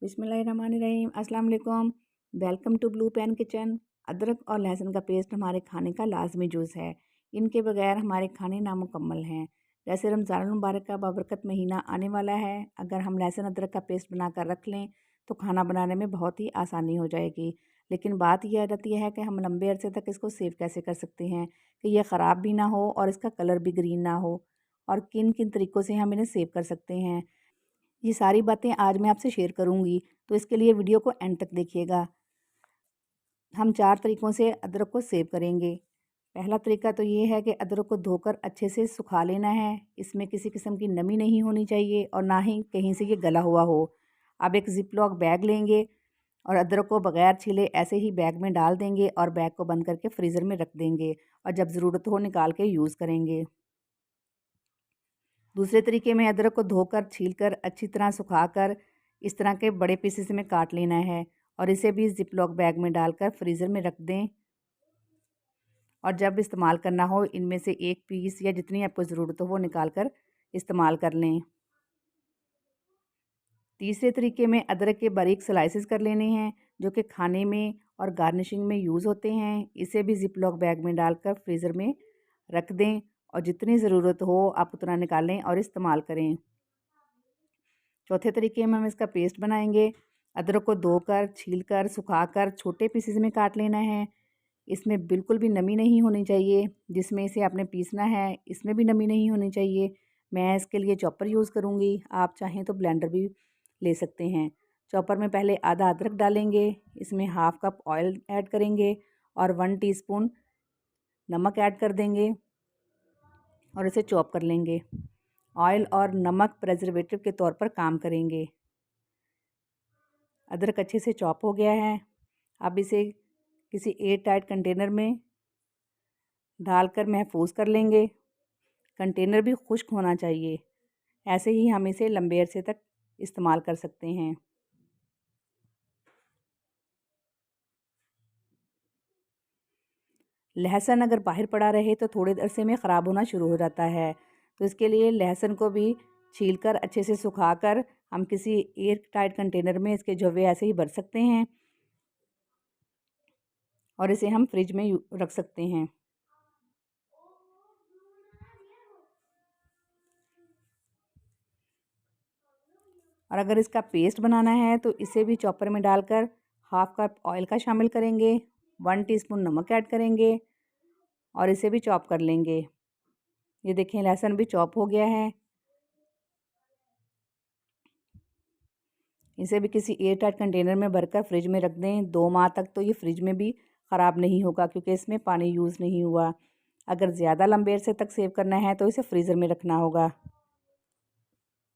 बिस्मिल्लाहिर्रहमानिर्रहीम। अस्सलाम वालेकुम। Welcome to blue pen kitchen. अदरक और लहसुन का पेस्ट हमारे खाने का लाजमी जुज़ है। इनके बगैर हमारे खाने नामुकम्मल हैं। जैसे रमज़ान मुबारक का बाबरकत महीना आने वाला है, अगर हम लहसुन अदरक का पेस्ट बनाकर रख लें तो खाना बनाने में बहुत ही आसानी हो जाएगी। लेकिन बात यह रहती है कि हम लंबे अरसे तक इसको सेव कैसे कर सकते हैं कि यह ख़राब भी ना हो और इसका कलर भी ग्रीन ना हो, और किन किन तरीक़ों से हम इन्हें सेव कर सकते हैं। ये सारी बातें आज मैं आपसे शेयर करूँगी, तो इसके लिए वीडियो को एंड तक देखिएगा। हम 4 तरीक़ों से अदरक को सेव करेंगे। पहला तरीका तो ये है कि अदरक को धोकर अच्छे से सुखा लेना है। इसमें किसी किस्म की नमी नहीं होनी चाहिए और ना ही कहीं से ये गला हुआ हो। अब एक ज़िप-लॉक बैग लेंगे और अदरक को बग़ैर छीले ऐसे ही बैग में डाल देंगे और बैग को बंद करके फ्रीज़र में रख देंगे और जब ज़रूरत हो निकाल के यूज़ करेंगे। दूसरे तरीके में अदरक को धोकर छीलकर अच्छी तरह सुखाकर इस तरह के बड़े पीसेस में काट लेना है और इसे भी ज़िप-लॉक बैग में डालकर फ्रीज़र में रख दें और जब इस्तेमाल करना हो इनमें से एक पीस या जितनी आपको ज़रूरत हो वो निकाल कर इस्तेमाल कर लें। तीसरे तरीके में अदरक के बारीक स्लाइसेस कर लेने हैं जो कि खाने में और गार्निशिंग में यूज़ होते हैं। इसे भी ज़िप-लॉक बैग में डालकर फ्रीज़र में रख दें और जितनी ज़रूरत हो आप उतना निकालें और इस्तेमाल करें। चौथे तरीके में हम इसका पेस्ट बनाएंगे। अदरक को धोकर, छीलकर, सुखाकर छोटे पीसेस में काट लेना है। इसमें बिल्कुल भी नमी नहीं होनी चाहिए। जिसमें इसे आपने पीसना है इसमें भी नमी नहीं होनी चाहिए। मैं इसके लिए चॉपर यूज़ करूँगी, आप चाहें तो ब्लेंडर भी ले सकते हैं। चॉपर में पहले आधा अदरक डालेंगे, इसमें हाफ़ कप ऑयल ऐड करेंगे और 1 टीस्पून नमक ऐड कर देंगे और इसे चॉप कर लेंगे। ऑयल और नमक प्रिजर्वेटिव के तौर पर काम करेंगे। अदरक अच्छे से चॉप हो गया है। अब इसे किसी एयर टाइट कंटेनर में डालकर महफूज कर लेंगे। कंटेनर भी खुश्क होना चाहिए, ऐसे ही हम इसे लंबे अरसे तक इस्तेमाल कर सकते हैं। लहसुन अगर बाहर पड़ा रहे तो थोड़े अरसे में ख़राब होना शुरू हो जाता है, तो इसके लिए लहसुन को भी छीलकर अच्छे से सुखाकर हम किसी एयर टाइट कंटेनर में इसके झव्वे ऐसे ही भर सकते हैं और इसे हम फ्रिज में रख सकते हैं। और अगर इसका पेस्ट बनाना है तो इसे भी चॉपर में डालकर हाफ़ कप ऑयल का शामिल करेंगे, 1 टीस्पून नमक ऐड करेंगे और इसे भी चॉप कर लेंगे। ये देखें लहसुन भी चॉप हो गया है। इसे भी किसी एयर टाइट कंटेनर में भरकर फ्रिज में रख दें। 2 माह तक तो ये फ्रिज में भी ख़राब नहीं होगा क्योंकि इसमें पानी यूज़ नहीं हुआ। अगर ज़्यादा लंबे अरसे तक सेव करना है तो इसे फ्रीज़र में रखना होगा।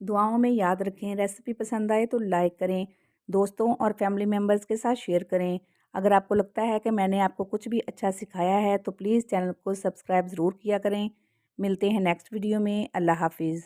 दुआओं में याद रखें। रेसिपी पसंद आए तो लाइक करें, दोस्तों और फैमिली मेम्बर्स के साथ शेयर करें। अगर आपको लगता है कि मैंने आपको कुछ भी अच्छा सिखाया है तो प्लीज़ चैनल को सब्सक्राइब ज़रूर किया करें। मिलते हैं नेक्स्ट वीडियो में। अल्लाह हाफ़िज़।